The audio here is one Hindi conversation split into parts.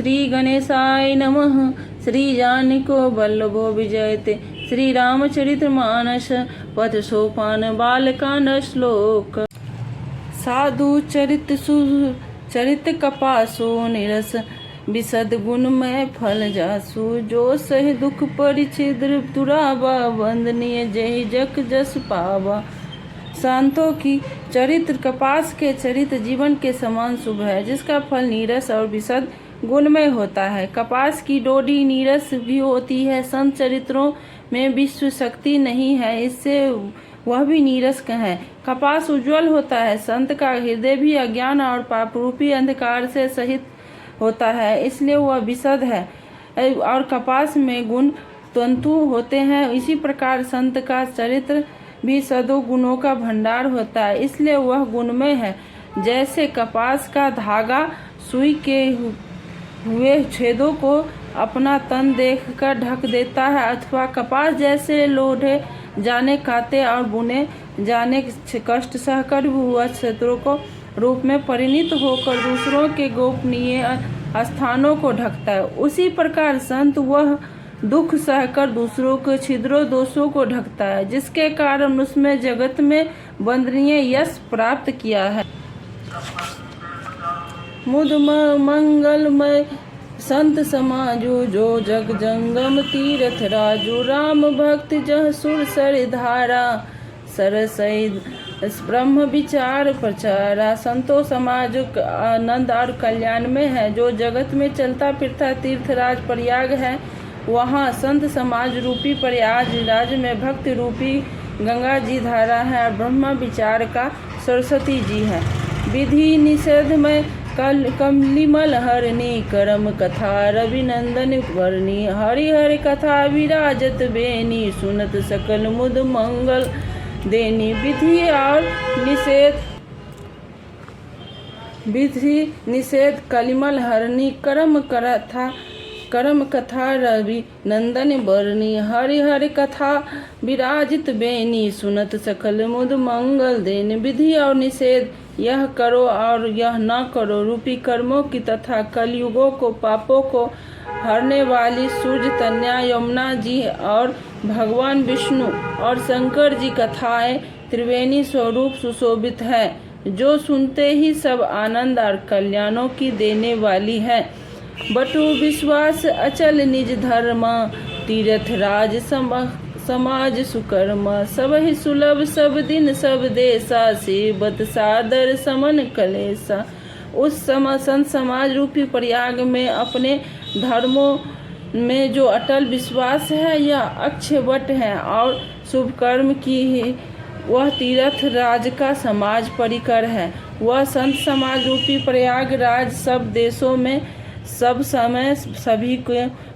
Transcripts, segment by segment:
श्री गणेशाय नमः। श्री जानिको वल्लभो विजयते। श्री रामचरितमानस पथ सोपान बालकांड श्लोक। साधु चरित सुचरित कपासो निरस विशद गुणमय फल जासु। जो सह दुख परिच्छेद तुरावा वंदनीय जय जक जस पावा। संतों की चरित्र कपास के चरित्र जीवन के समान शुभ है, जिसका फल नीरस और विशद गुणमय होता है। कपास की डोडी नीरस भी होती है। संत चरित्रों में विश्व शक्ति नहीं है, इससे वह भी नीरस है। कपास उज्जवल होता है। संत का हृदय भी अज्ञान और पाप रूपी अंधकार से सहित होता है, इसलिए वह विशद है। और कपास में गुण तंतु होते हैं। इसी प्रकार संत का चरित्र भी सदो गुणों का भंडार होता है, इसलिए वह गुणमय है। जैसे कपास का धागा सुई के हुए छेदों को अपना तन देखकर ढक देता है, अथवा कपास जैसे लोढ़े जाने काते और बुने जाने कष्ट सहकर हुआ क्षेत्रों को रूप में परिणित होकर दूसरों के गोपनीय स्थानों को ढकता है, उसी प्रकार संत वह दुख सहकर दूसरों के छिद्रों दोषों को ढकता है, जिसके कारण उसमें जगत में वंदनीय यश प्राप्त किया है। मुद मंगलमय संत समाजो जो जग जंगम तीर्थ राजू। राम भक्त जह सुर सर धारा सरसई ब्रह्म विचार प्रचारा। संतो समाज आनंद और कल्याण में है। जो जगत में चलता फिरता तीर्थराज प्रयाग है, वहाँ संत समाज रूपी प्रयागराज में भक्त रूपी गंगा जी धारा है और ब्रह्म विचार का सरस्वती जी है। विधि निषेध में कमलिमल हरणी करम कथा रविनंदन वर्णी। हरि हरि कथा विराजत बेनी सुनत सकल मुद मंगल देनी। विधि निषेध कलिमल हरणी करम कथा रवि नंदन बरनी। हरि हरि कथा विराजित बेनी सुनत सकल मुद मंगल देनी। विधि और निषेध, यह करो और यह न करो रूपी कर्मों की तथा कलयुगों को पापों को हरने वाली सूर्य कन्या यमुना जी और भगवान विष्णु और शंकर जी कथाएं त्रिवेणी स्वरूप सुशोभित है, जो सुनते ही सब आनंद और कल्याणों की देने वाली है। बटु विश्वास अचल निज धर्म तीर्थ राज समाज सुकर्म। सब ही सुलभ सब दिन सब देशा सेवत सादर समन कलेसा। उस समय संत समाज रूपी प्रयाग में अपने धर्मों में जो अटल विश्वास है या अक्षय वट है और शुभ कर्म की है, वह तीर्थ राज का समाज परिकर है। वह संत समाज रूपी प्रयागराज सब देशों में सब समय सभी को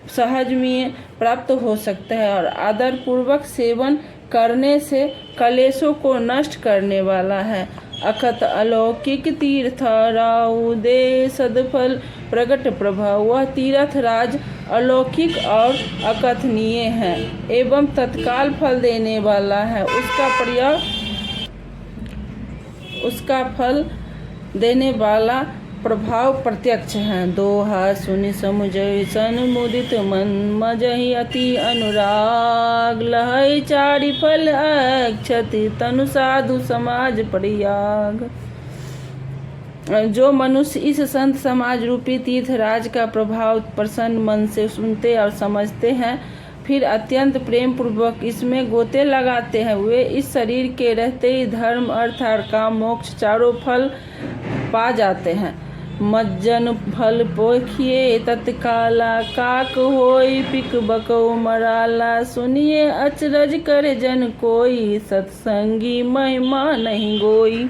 सहज में प्राप्त हो सकता है और आदर पूर्वक सेवन करने से कलेशों को नष्ट करने वाला है। अकथ अलौकिक तीर्थ राउ दे सदफल प्रगट प्रभाव। वह तीर्थ राज अलौकिक और अकथनीय है एवं तत्काल फल देने वाला है। उसका फल देने वाला प्रभाव प्रत्यक्ष है। दोहा सुनि समुझै सन मुदित मन मजहि अति अनुराग। लहै चारि फल अक्षति तनु साधु समाज प्रयाग। जो मनुष्य इस संत समाज रूपी तीर्थराज का प्रभाव प्रसन्न मन से सुनते और समझते हैं, फिर अत्यंत प्रेम पूर्वक इसमें गोते लगाते हैं, वे इस शरीर के रहते ही धर्म अर्थ और काम मोक्ष चारों फल पा जाते हैं। मज्जन फल पोखिए तत्काला काक होई पिक बको मराला। सुनिए अचरज करे जन कोई सत्संगी महिमा नहीं गोई।